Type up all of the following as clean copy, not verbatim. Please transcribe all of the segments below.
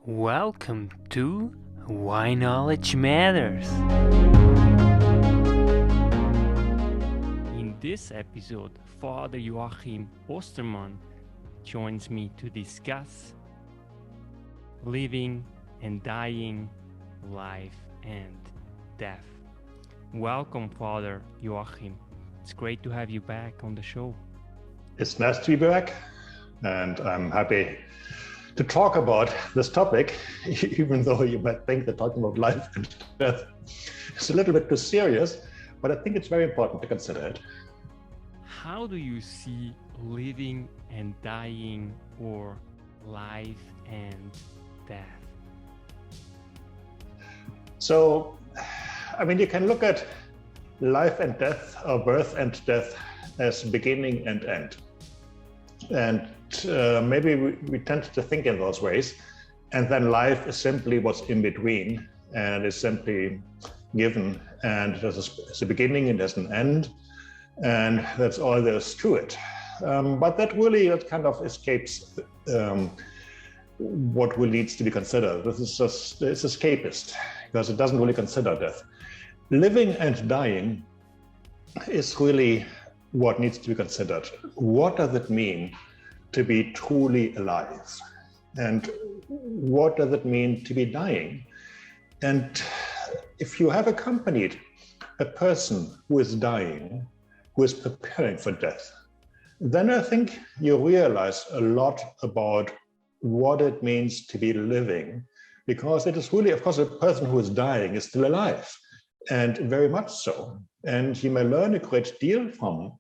Welcome to Why Knowledge Matters. In this episode, Father Joachim Ostermann joins me to discuss living and dying, life and death. Welcome, Father Joachim. It's great to have you back on the show. It's nice to be back, and I'm happy to talk about this topic, even though you might think that talking about life and death is a little bit too serious, but I think it's very important to consider it. How do you see living and dying, or life and death? So, you can look at life and death, or birth and death, as beginning and end. And maybe we tend to think in those ways, and then life is simply what's in between, and is simply given, and there's a beginning and there's an end, and that's all there is to it. But that kind of escapes what really needs to be considered. It's escapist, because it doesn't really consider death. Living and dying is really what needs to be considered. What does it mean to be truly alive? And what does it mean to be dying? And if you have accompanied a person who is dying, who is preparing for death, then I think you realize a lot about what it means to be living, because it is really, of course, a person who is dying is still alive, and very much so. And you may learn a great deal from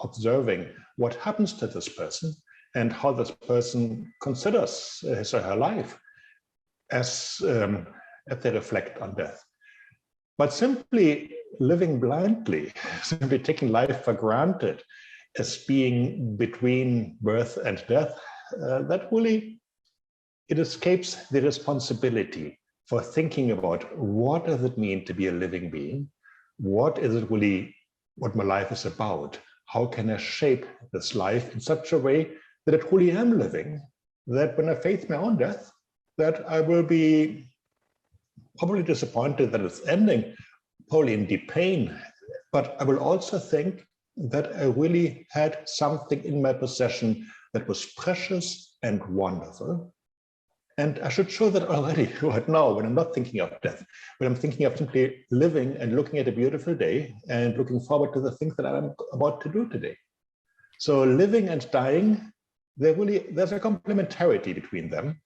observing what happens to this person and how this person considers his or her life as they reflect on death. But simply living blindly, simply taking life for granted as being between birth and death, that really, it escapes the responsibility for thinking about what does it mean to be a living being? What is it really, what my life is about? How can I shape this life in such a way that I truly am living, that when I face my own death, that I will be probably disappointed that it's ending, probably in deep pain, but I will also think that I really had something in my possession that was precious and wonderful. And I should show that already right now, when I'm not thinking of death, when I'm thinking of simply living and looking at a beautiful day and looking forward to the things that I'm about to do today. So living and dying, there's a complementarity between them.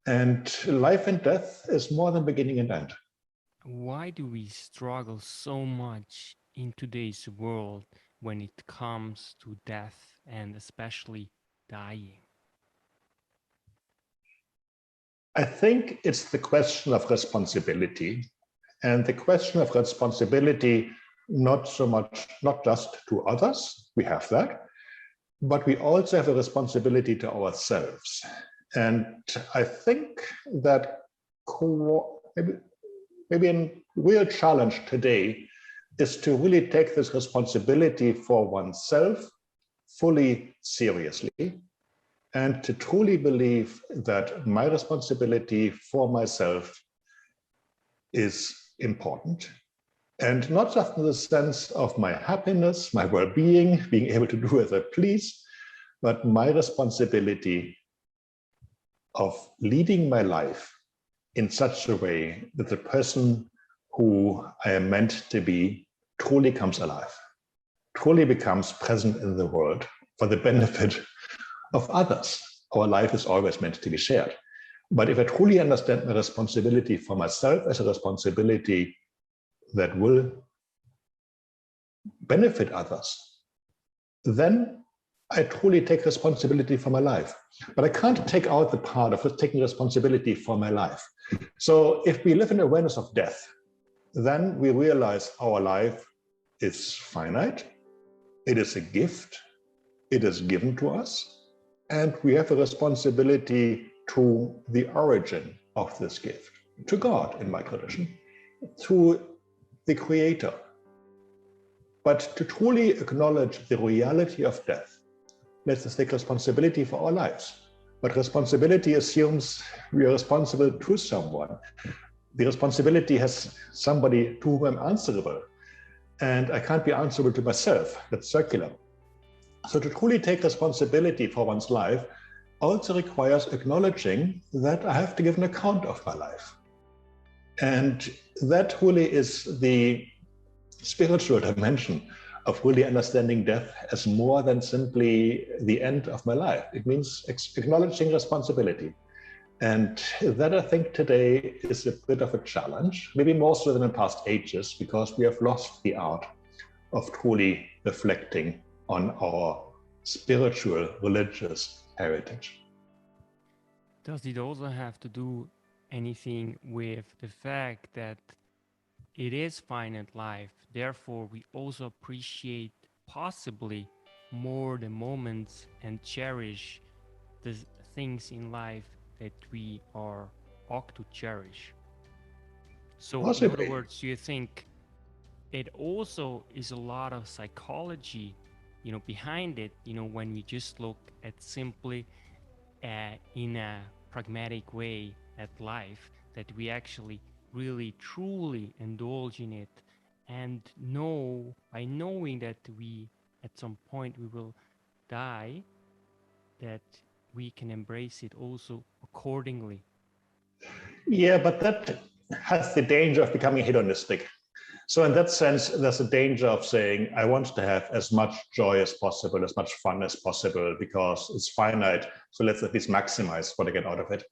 And life and death is more than beginning and end. Why do we struggle so much in today's world when it comes to death and especially dying? I think it's the question of responsibility, and the question of responsibility, not just to others, we have that, but we also have a responsibility to ourselves. And I think that maybe a real challenge today is to really take this responsibility for oneself fully seriously, and to truly believe that my responsibility for myself is important. And not just in the sense of my happiness, my well-being, being able to do as I please, but my responsibility of leading my life in such a way that the person who I am meant to be truly comes alive, truly becomes present in the world for the benefit of others. Our life is always meant to be shared. But if I truly understand my responsibility for myself as a responsibility that will benefit others, then I truly take responsibility for my life. But I can't take out the part of taking responsibility for my life. So if we live in awareness of death, then we realize our life is finite, it is a gift, it is given to us, and we have a responsibility to the origin of this gift, to God in my tradition, to the Creator. But to truly acknowledge the reality of death, let's take responsibility for our lives. But responsibility assumes we are responsible to someone. The responsibility has somebody to whom I'm answerable. And I can't be answerable to myself. That's circular. So to truly take responsibility for one's life also requires acknowledging that I have to give an account of my life. And that really is the spiritual dimension of really understanding death as more than simply the end of my life. It means acknowledging responsibility. And that, I think, today is a bit of a challenge, maybe more so than in past ages, because we have lost the art of truly reflecting on our spiritual, religious heritage. Does it also have to do anything with the fact that it is finite life, therefore we also appreciate possibly more the moments and cherish the things in life that we ought to cherish? So in other Possibly. words, do you think it also is a lot of psychology, behind it, when we just look at simply in a pragmatic way at life, that we actually really truly indulge in it and know, by knowing that we at some point we will die, that we can embrace it also accordingly? Yeah, but that has the danger of becoming hedonistic. So in that sense, there's a danger of saying, I want to have as much joy as possible, as much fun as possible, because it's finite. So let's at least maximize what I get out of it.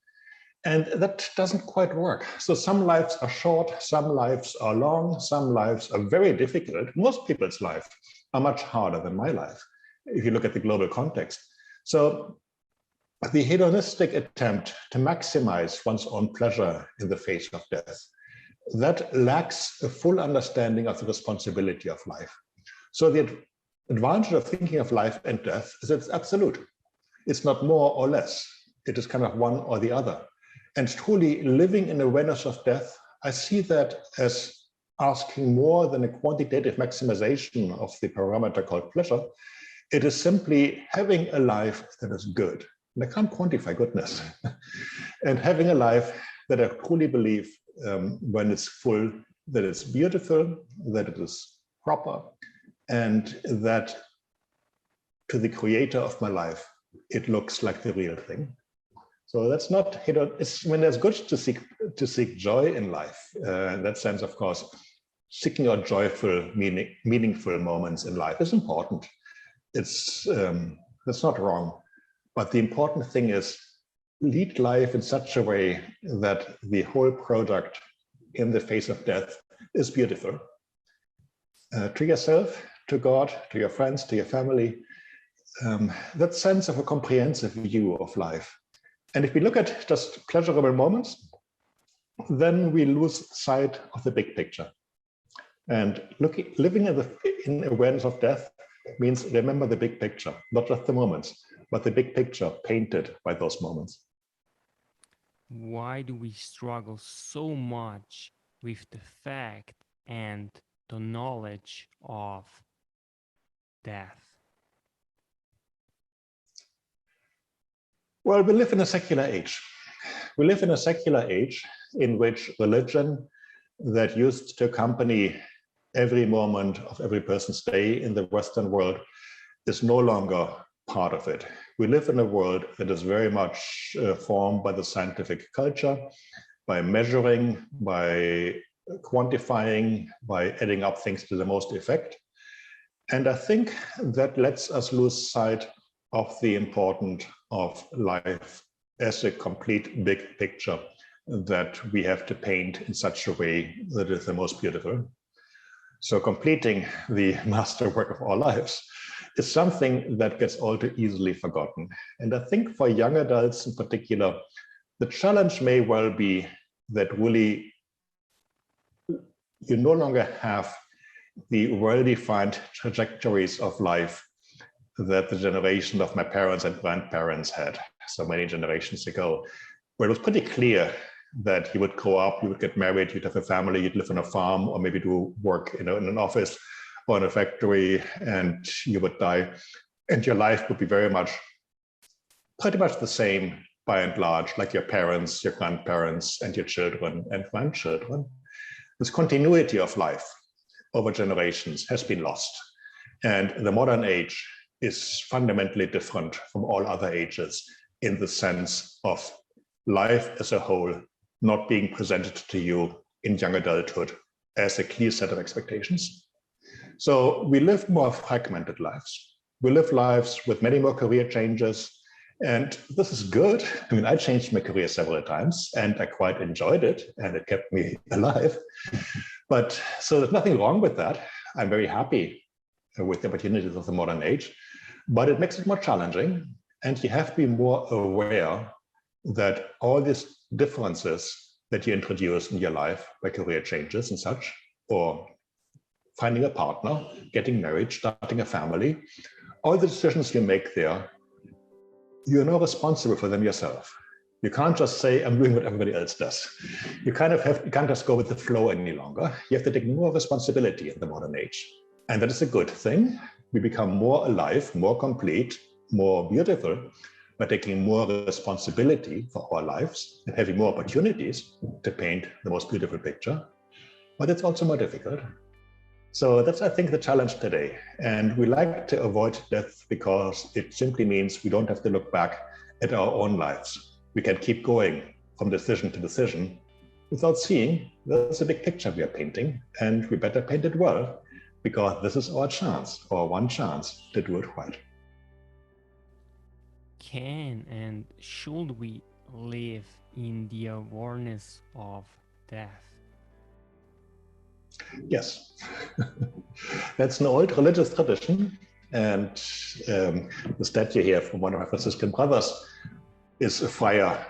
And that doesn't quite work. So some lives are short, some lives are long, some lives are very difficult. Most people's lives are much harder than my life, if you look at the global context. So the hedonistic attempt to maximize one's own pleasure in the face of death, that lacks a full understanding of the responsibility of life. So the advantage of thinking of life and death is it's absolute. It's not more or less. It is kind of one or the other. And truly living in awareness of death, I see that as asking more than a quantitative maximization of the parameter called pleasure. It is simply having a life that is good. And I can't quantify goodness. And having a life that I truly believe, when it's full, that it's beautiful, that it is proper, and that to the creator of my life, it looks like the real thing. So that's not, it's when it's good to seek joy in life. In that sense, of course, seeking out joyful, meaningful moments in life is important. That's not wrong. But the important thing is lead life in such a way that the whole product in the face of death is beautiful. To yourself, to God, to your friends, to your family, that sense of a comprehensive view of life. And if we look at just pleasurable moments, then we lose sight of the big picture. And living in awareness of death means remember the big picture, not just the moments, but the big picture painted by those moments. Why do we struggle so much with the fact and the knowledge of death? Well, we live in a secular age. We live in a secular age in which religion that used to accompany every moment of every person's day in the Western world is no longer part of it. We live in a world that is very much formed by the scientific culture, by measuring, by quantifying, by adding up things to the most effect. And I think that lets us lose sight of the importance of life as a complete big picture that we have to paint in such a way that is the most beautiful. So completing the masterwork of our lives is something that gets all too easily forgotten. And I think for young adults in particular, the challenge may well be that really you no longer have the well-defined trajectories of life that the generation of my parents and grandparents had so many generations ago, where it was pretty clear that you would grow up, you would get married, you'd have a family, you'd live on a farm, or maybe do work in an office or in a factory, and you would die. And your life would be very much pretty much the same by and large, like your parents, your grandparents, and your children and grandchildren. This continuity of life over generations has been lost. And the modern age is fundamentally different from all other ages in the sense of life as a whole not being presented to you in young adulthood as a clear set of expectations. So we live more fragmented lives. We live lives with many more career changes. And this is good. I mean, I changed my career several times and I quite enjoyed it and it kept me alive. But so there's nothing wrong with that. I'm very happy with the opportunities of the modern age, but it makes it more challenging. And you have to be more aware that all these differences that you introduce in your life by career changes and such, or finding a partner, getting married, starting a family, all the decisions you make there, you're not responsible for them yourself. You can't just say, I'm doing what everybody else does. You can't just go with the flow any longer. You have to take more responsibility in the modern age. And that is a good thing. We become more alive, more complete, more beautiful by taking more responsibility for our lives and having more opportunities to paint the most beautiful picture. But it's also more difficult. So that's, I think, the challenge today. And we like to avoid death because it simply means we don't have to look back at our own lives. We can keep going from decision to decision without seeing there's a big picture we are painting, and we better paint it well because this is our chance, our one chance to do it right. Can and should we live in the awareness of death? Yes, that's an old religious tradition. And the statue here from one of my Franciscan brothers is a friar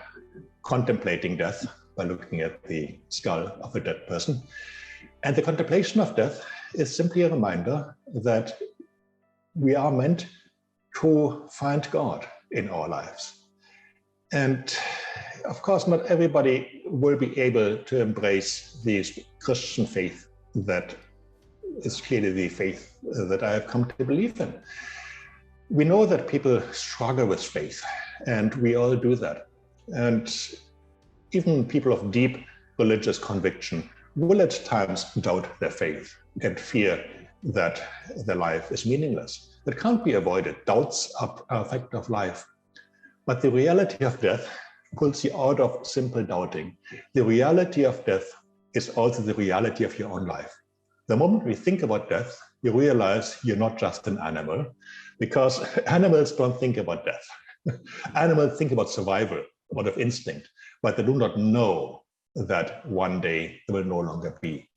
contemplating death by looking at the skull of a dead person. And the contemplation of death is simply a reminder that we are meant to find God in our lives. And of course, not everybody will be able to embrace the Christian faith that is clearly the faith that I have come to believe in. We know that people struggle with faith, and we all do that. And even people of deep religious conviction will at times doubt their faith and fear that their life is meaningless. That can't be avoided. Doubts are a fact of life. But the reality of death pulls you out of simple doubting. The reality of death is also the reality of your own life. The moment we think about death, you realize you're not just an animal, because animals don't think about death. Animals think about survival out of instinct, but they do not know that one day they will no longer be.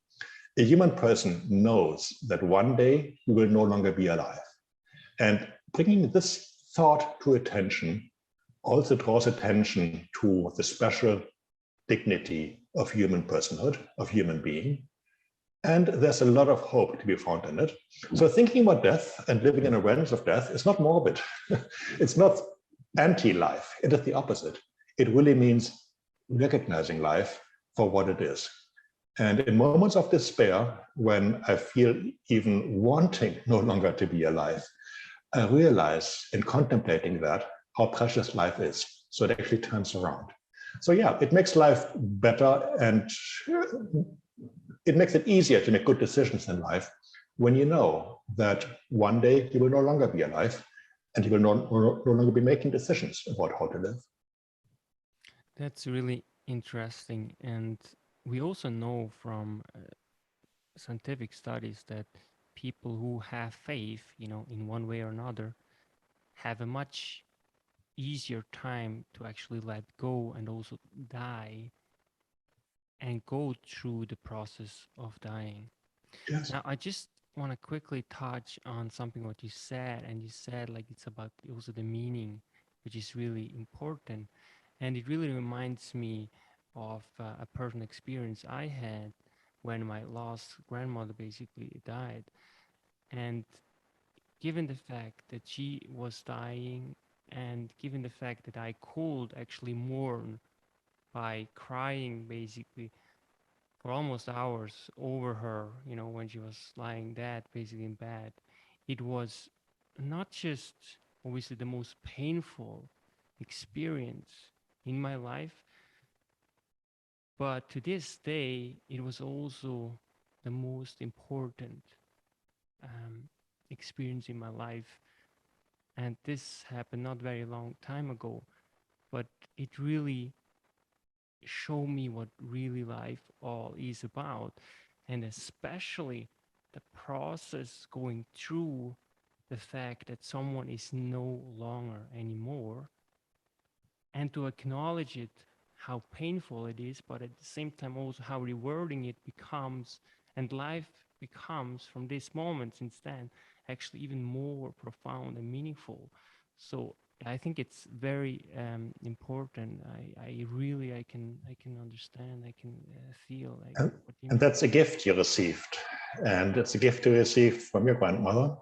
A human person knows that one day he will no longer be alive. And bringing this thought to attention also draws attention to the special dignity of human personhood, of human being. And there's a lot of hope to be found in it. So thinking about death and living in awareness of death is not morbid. It's not anti-life. It is the opposite. It really means recognizing life for what it is. And in moments of despair, when I feel even wanting no longer to be alive, I realize in contemplating that how precious life is. So it actually turns around. So yeah, it makes life better, and it makes it easier to make good decisions in life when you know that one day you will no longer be alive and you will no longer be making decisions about how to live. That's really interesting. And we also know from scientific studies that people who have faith, in one way or another, have a much easier time to actually let go and also die and go through the process of dying. Yes. Now, I just want to quickly touch on something what you said, and you said like it's about also the meaning, which is really important. And it really reminds me of a personal experience I had when my last grandmother basically died. And given the fact that she was dying, and given the fact that I could actually mourn by crying basically for almost hours over her, when she was lying dead, basically in bed, it was not just obviously the most painful experience in my life. But to this day, it was also the most important experience in my life. And this happened not very long time ago, but it really showed me what really life all is about. And especially the process going through the fact that someone is no longer anymore, and to acknowledge it, how painful it is, but at the same time also how rewarding it becomes, and life becomes from this moment since then actually even more profound and meaningful. So I think it's very important. I can understand, I can feel like And, what you and mean. that's a gift you received. And it's a gift you received from your grandmother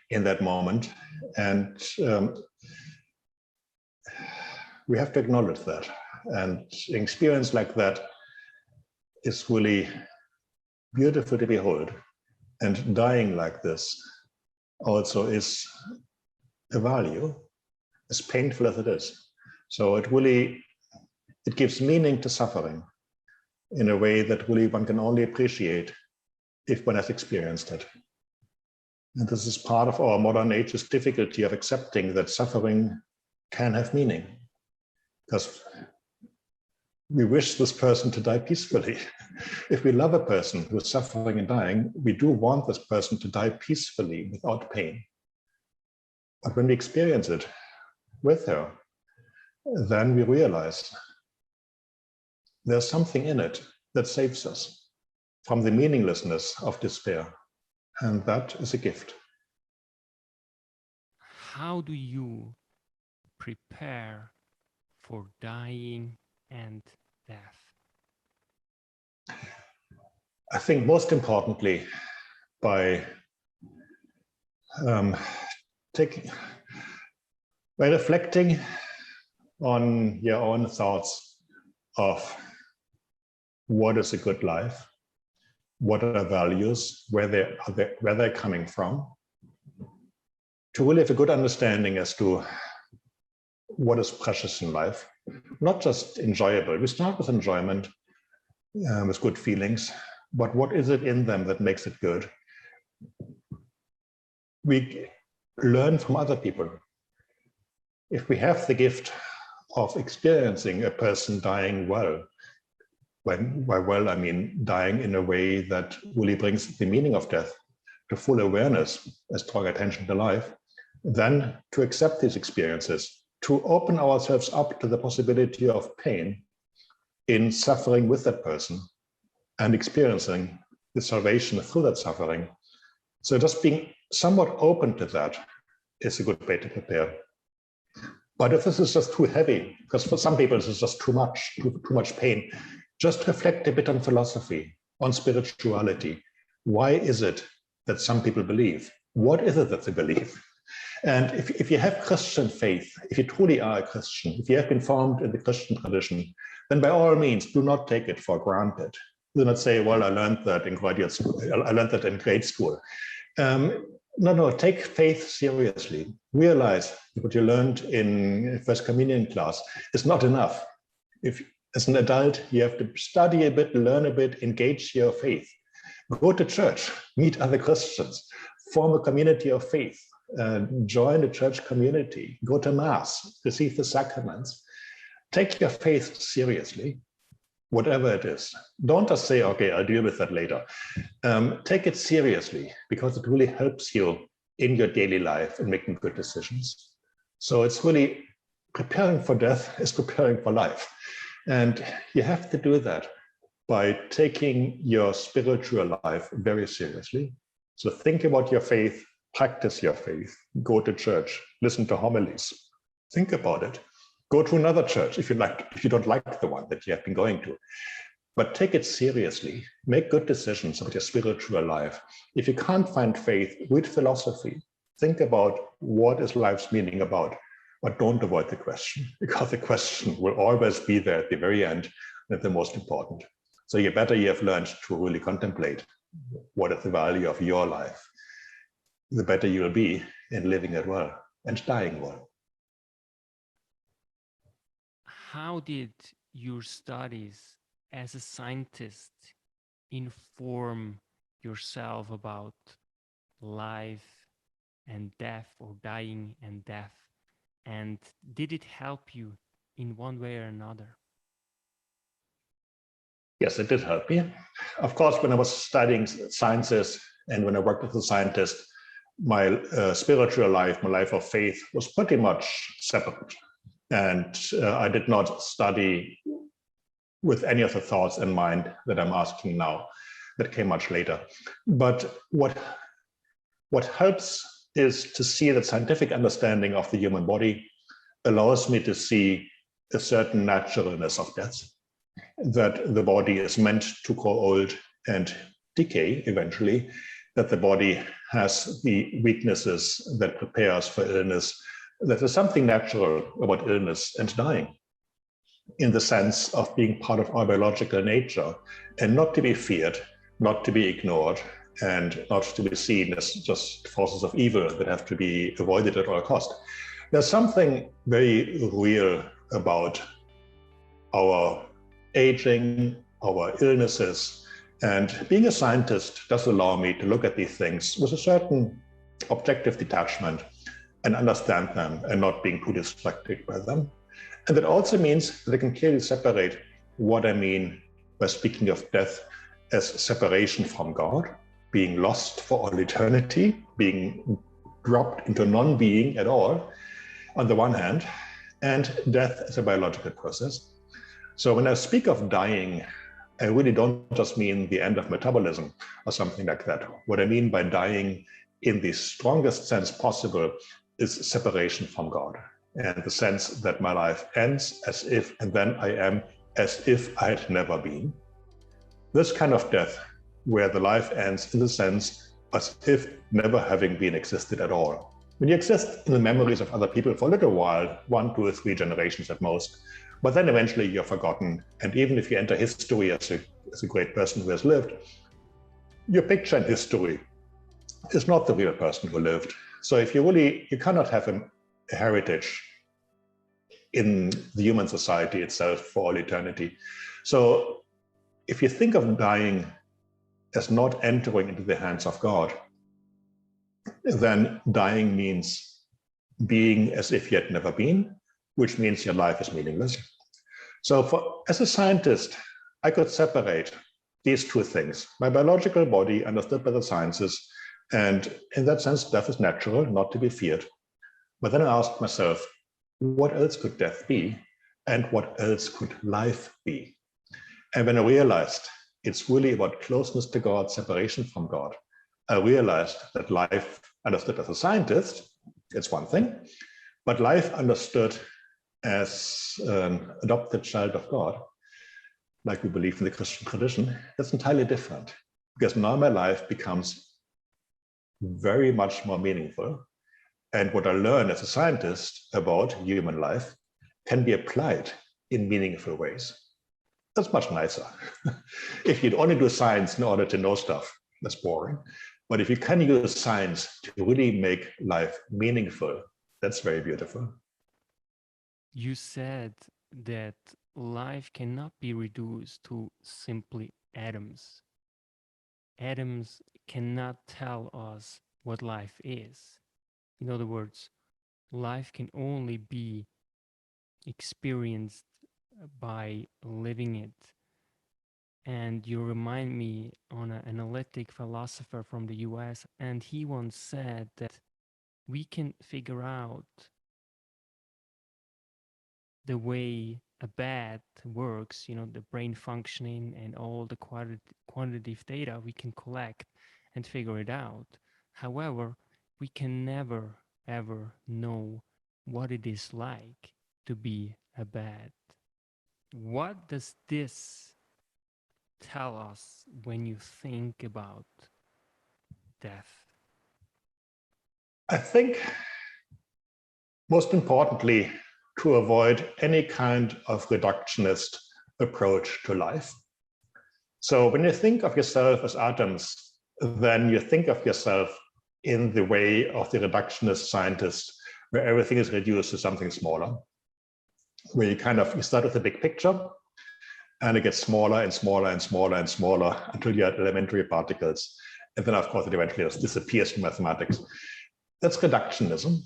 in that moment. And we have to acknowledge that. And an experience like that is really beautiful to behold. And dying like this also is a value, as painful as it is. So it gives meaning to suffering in a way that really one can only appreciate if one has experienced it. And this is part of our modern age's difficulty of accepting that suffering can have meaning, because we wish this person to die peacefully. If we love a person who is suffering and dying, we do want this person to die peacefully without pain. But when we experience it with her, then we realize there's something in it that saves us from the meaninglessness of despair. And that is a gift. How do you prepare for dying and death? I think most importantly, by reflecting on your own thoughts of what is a good life, what are values, where they're coming from, to really have a good understanding as to what is precious in life, not just enjoyable. We start with enjoyment, with good feelings, but what is it in them that makes it good? We learn from other people. If we have the gift of experiencing a person dying well, by well I mean dying in a way that really brings the meaning of death to full awareness as drawing attention to life, then to accept these experiences, to open ourselves up to the possibility of pain in suffering with that person and experiencing the salvation through that suffering. So just being somewhat open to that is a good way to prepare. But if this is just too heavy, because for some people this is just too much pain, just reflect a bit on philosophy, on spirituality. Why is it that some people believe? What is it that they believe? And if you have Christian faith, if you truly are a Christian, if you have been formed in the Christian tradition, then by all means, do not take it for granted. Do not say, well, I learned that in graduate school, I learned that in grade school. No, take faith seriously. Realize that what you learned in First Communion class is not enough. If as an adult, you have to study a bit, learn a bit, engage your faith. Go to church, meet other Christians, form a community of faith, join a church community, go to Mass, receive the sacraments. Take your faith seriously, whatever it is. Don't just say, okay, I'll deal with that later. Take it seriously because it really helps you in your daily life and making good decisions. So it's really preparing for death is preparing for life. And you have to do that by taking your spiritual life very seriously. So think about your faith, practice your faith, go to church, listen to homilies, think about it. Go to another church if you don't like the one that you have been going to. But take it seriously, make good decisions about your spiritual life. If you can't find faith, read philosophy. Think about what is life's meaning about, but don't avoid the question, because the question will always be there at the very end, and the most important. So you have learned to really contemplate what is the value of your life, the better you'll be in living it well and dying well. how did your studies as a scientist inform yourself about life and death, or dying and death? And did it help you in one way or another? Yes, it did help me. Of course, when I was studying sciences and when I worked as a scientist, my spiritual life, my life of faith was pretty much separate. And I did not study with any of the thoughts in mind that I'm asking now. That came much later. But what helps is to see that scientific understanding of the human body allows me to see a certain naturalness of death, that the body is meant to grow old and decay eventually, that the body has the weaknesses that prepare us for illness, that there's something natural about illness and dying in the sense of being part of our biological nature and not to be feared, not to be ignored, and not to be seen as just forces of evil that have to be avoided at all cost. There's something very real about our aging, our illnesses, and being a scientist does allow me to look at these things with a certain objective detachment and understand them and not being too distracted by them. And that also means that I can clearly separate what I mean by speaking of death as separation from God, being lost for all eternity, being dropped into non-being at all, on the one hand, and death as a biological process. So when I speak of dying, I really don't just mean the end of metabolism or something like that. What I mean by dying in the strongest sense possible is separation from God, and the sense that my life ends as if, and then I am as if I had never been. This kind of death, where the life ends in the sense as if never having been existed at all. When you exist in the memories of other people for a little while, 1, 2, or 3 generations at most, but then eventually you're forgotten. And even if you enter history as a great person who has lived, your picture in history is not the real person who lived. So if you cannot have a heritage in the human society itself for all eternity. So if you think of dying as not entering into the hands of God, then dying means being as if you had never been, which means your life is meaningless. So as a scientist, I could separate these two things. My biological body understood by the sciences, and in that sense, death is natural, not to be feared. But then I asked myself, what else could death be? And what else could life be? And when I realized it's really about closeness to God, separation from God, I realized that life understood as a scientist, it's one thing, but life understood as an adopted child of God, like we believe in the Christian tradition, that's entirely different. Because now my life becomes very much more meaningful. And what I learn as a scientist about human life can be applied in meaningful ways. That's much nicer. If you'd only do science in order to know stuff, that's boring. But if you can use science to really make life meaningful, that's very beautiful. You said that life cannot be reduced to simply atoms. Atoms cannot tell us what life is. In other words, life can only be experienced by living it. And you remind me on an analytic philosopher from the US, and he once said that we can figure out the way a bat works, the brain functioning and all the quantitative data we can collect and figure it out. However, we can never, ever know what it is like to be a bat. What does this tell us when you think about death? I think most importantly, to avoid any kind of reductionist approach to life. So when you think of yourself as atoms, then you think of yourself in the way of the reductionist scientist, where everything is reduced to something smaller. where you start with a big picture, and it gets smaller and smaller and smaller and smaller until you have elementary particles. And then, of course, it eventually disappears from mathematics. That's reductionism.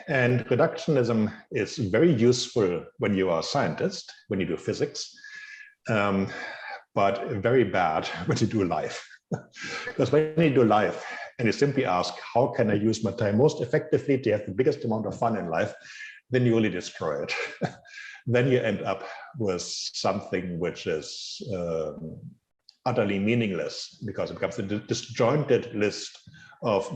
And reductionism is very useful when you are a scientist, when you do physics, but very bad when you do life. Because when you do life and you simply ask, how can I use my time most effectively to have the biggest amount of fun in life, then you really destroy it. Then you end up with something which is utterly meaningless, because it becomes a disjointed list of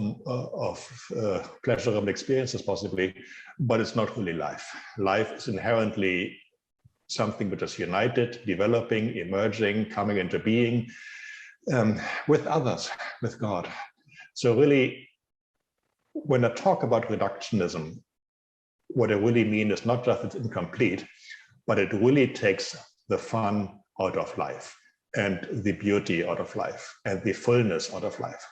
pleasurable experiences possibly, but it's not really life. Life is inherently something which is united, developing, emerging, coming into being with others, with God. So really, when I talk about reductionism, what I really mean is not just it's incomplete, but it really takes the fun out of life and the beauty out of life and the fullness out of life.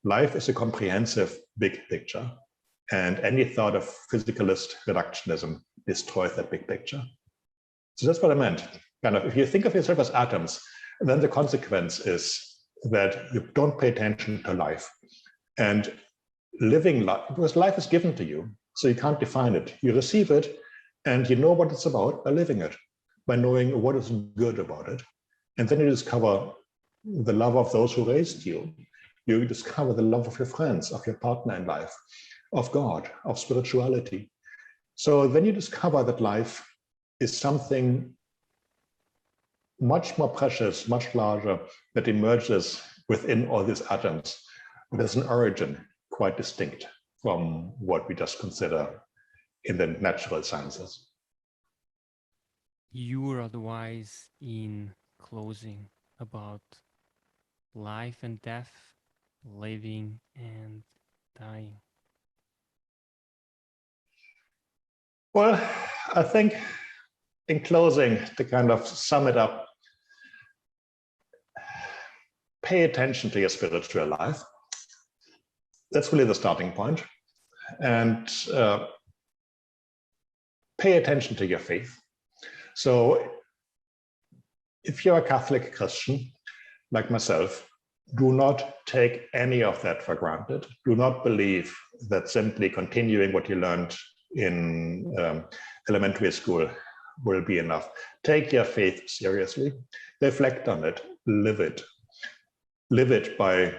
Life is a comprehensive big picture, and any thought of physicalist reductionism destroys that big picture. So that's what I meant. Kind of, if you think of yourself as atoms, then the consequence is that you don't pay attention to life. And living life, because life is given to you, so you can't define it. You receive it, and you know what it's about by living it, by knowing what is good about it. And then you discover the love of those who raised you. You discover the love of your friends, of your partner in life, of God, of spirituality. So then you discover that life is something much more precious, much larger, that emerges within all these atoms. But there's an origin quite distinct from what we just consider in the natural sciences. Your advice in closing about life and death, living and dying? Well, I think in closing, to kind of sum it up, pay attention to your spiritual life. That's really the starting point. And pay attention to your faith. So if you're a Catholic Christian, like myself, do not take any of that for granted. Do not believe that simply continuing what you learned in elementary school will be enough. Take your faith seriously, reflect on it, live it. Live it by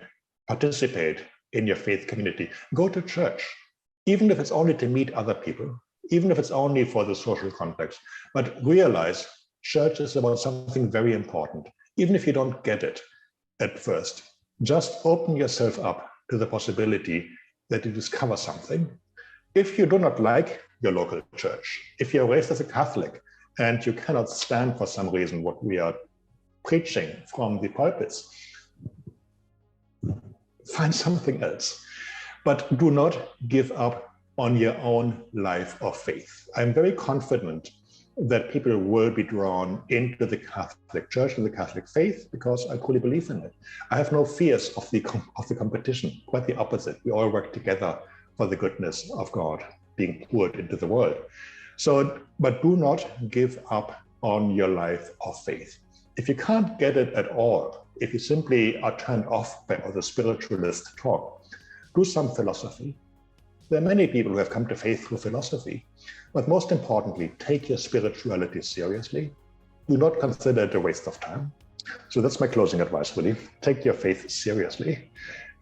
participate in your faith community. Go to church, even if it's only to meet other people, even if it's only for the social context, but realize church is about something very important. Even if you don't get it at first, just open yourself up to the possibility that you discover something. If you do not like your local church, if you're raised as a Catholic and you cannot stand for some reason what we are preaching from the pulpits, find something else. But do not give up on your own life of faith. I'm very confident that people will be drawn into the Catholic Church and the Catholic faith because I truly believe in it. I have no fears of the competition, quite the opposite. We all work together for the goodness of God being poured into the world. So, but do not give up on your life of faith. If you can't get it at all, if you simply are turned off by all the spiritualist talk, do some philosophy. There are many people who have come to faith through philosophy, but most importantly, take your spirituality seriously. Do not consider it a waste of time. So that's my closing advice, really. Take your faith seriously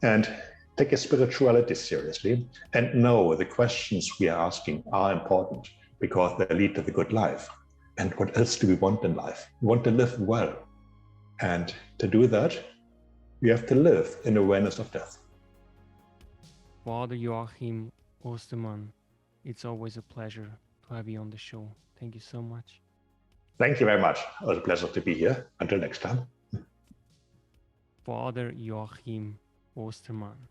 and take your spirituality seriously, and know the questions we are asking are important because they lead to the good life. And what else do we want in life? We want to live well. And to do that, we have to live in awareness of death. Father Joachim Ostermann, it's always a pleasure to have you on the show. Thank you so much. Thank you very much. It was a pleasure to be here. Until next time. Father Joachim Ostermann.